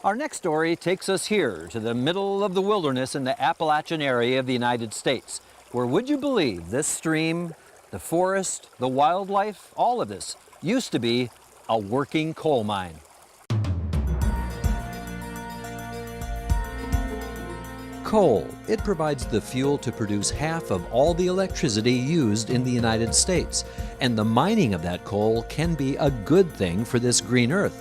Our next story takes us here to the middle of the wilderness in the Appalachian area of the United States, where, would you believe, this stream, the forest, the wildlife, all of this used to be a working coal mine. Coal. It provides the fuel to produce half of all the electricity used in the United States, and the mining of that coal can be a good thing for this green earth.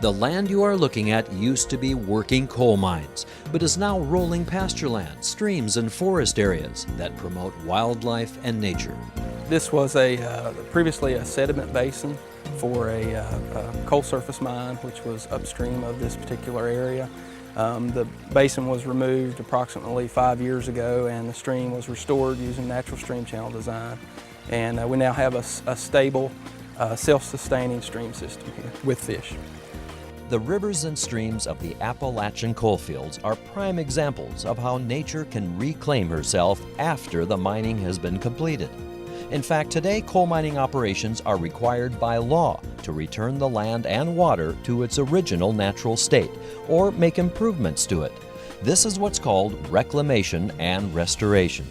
The land you are looking at used to be working coal mines, but is now rolling pasture land, streams, and forest areas that promote wildlife and nature. This was previously a sediment basin for a coal surface mine, which was upstream of this particular area. The basin was removed approximately 5 years ago, and the stream was restored using natural stream channel design. And we now have a stable, self-sustaining stream system here with fish. The rivers and streams of the Appalachian coalfields are prime examples of how nature can reclaim herself after the mining has been completed. In fact, today coal mining operations are required by law to return the land and water to its original natural state or make improvements to it. This is what's called reclamation and restoration.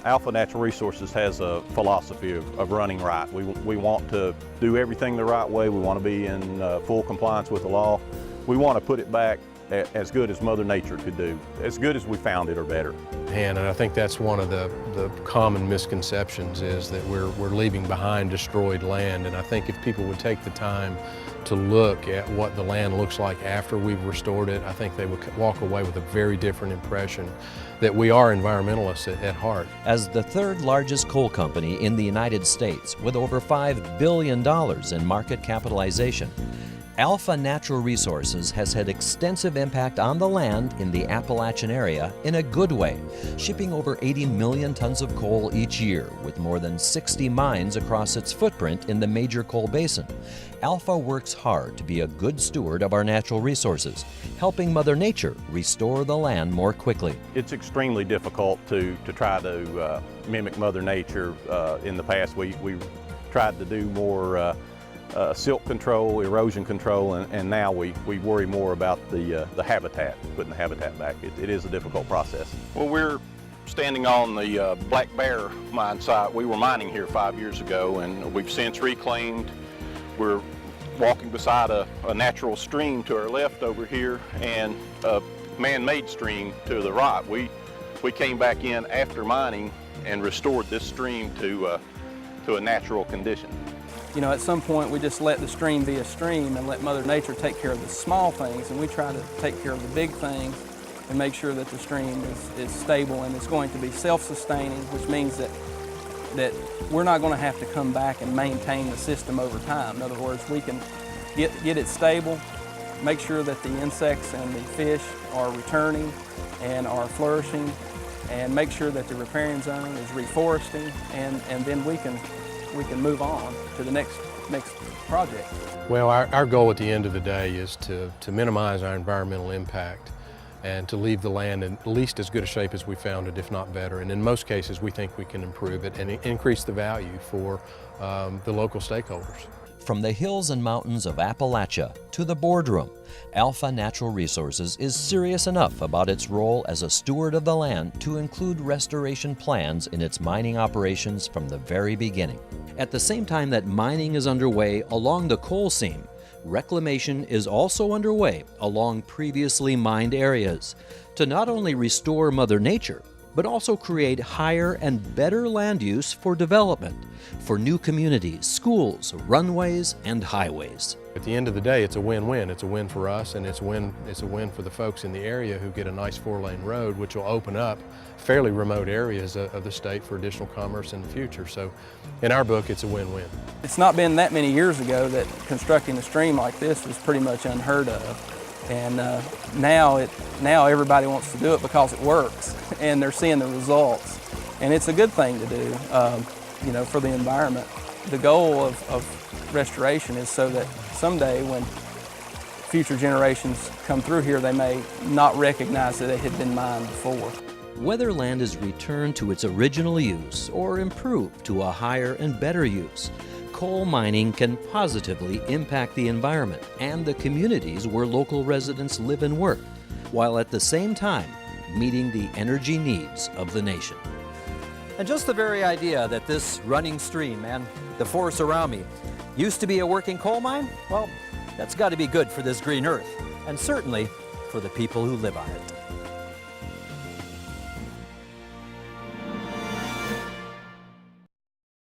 Alpha Natural Resources has a philosophy of running right. We want to do everything the right way. We want to be in full compliance with the law. We want to put it back as good as Mother Nature could do, as good as we found it or better. And I think that's one of the common misconceptions, is that we're leaving behind destroyed land. And I think if people would take the time to look at what the land looks like after we've restored it, I think they would walk away with a very different impression that we are environmentalists at heart. As the third largest coal company in the United States with over $5 billion in market capitalization, Alpha Natural Resources has had extensive impact on the land in the Appalachian area in a good way, shipping over 80 million tons of coal each year with more than 60 mines across its footprint in the major coal basin. Alpha works hard to be a good steward of our natural resources, helping Mother Nature restore the land more quickly. It's extremely difficult to try to mimic Mother Nature. In the past, we tried to do more silt control, erosion control, and now we worry more about the habitat, putting the habitat back. It is a difficult process. Well, we're standing on the Black Bear mine site. We were mining here 5 years ago, and we've since reclaimed. We're walking beside a natural stream to our left over here and a man-made stream to the right. We came back in after mining and restored this stream to a natural condition. You know, at some point we just let the stream be a stream and let Mother Nature take care of the small things, and we try to take care of the big things and make sure that the stream is stable and it's going to be self-sustaining, which means that we're not going to have to come back and maintain the system over time. In other words, we can get it stable, make sure that the insects and the fish are returning and are flourishing, and make sure that the riparian zone is reforesting, and then we can move on to the next project. Well, our goal at the end of the day is to minimize our environmental impact and to leave the land in at least as good a shape as we found it, if not better. And in most cases, we think we can improve it and increase the value for the local stakeholders. From the hills and mountains of Appalachia to the boardroom, Alpha Natural Resources is serious enough about its role as a steward of the land to include restoration plans in its mining operations from the very beginning. At the same time that mining is underway along the coal seam, reclamation is also underway along previously mined areas to not only restore Mother Nature, but also create higher and better land use for development, for new communities, schools, runways, and highways. At the end of the day, it's a win-win. It's a win for us, and it's a win for the folks in the area who get a nice 4-lane road, which will open up fairly remote areas of the state for additional commerce in the future. So in our book, it's a win-win. It's not been that many years ago that constructing a stream like this was pretty much unheard of. And now everybody wants to do it because it works, and they're seeing the results. And it's a good thing to do, you know, for the environment. The goal of restoration is so that someday when future generations come through here, they may not recognize that it had been mined before. Whether land is returned to its original use or improved to a higher and better use, coal coal mining can positively impact the environment and the communities where local residents live and work, while at the same time meeting the energy needs of the nation. And just the very idea that this running stream and the forests around me used to be a working coal mine, well, that's got to be good for this green earth, and certainly for the people who live on it.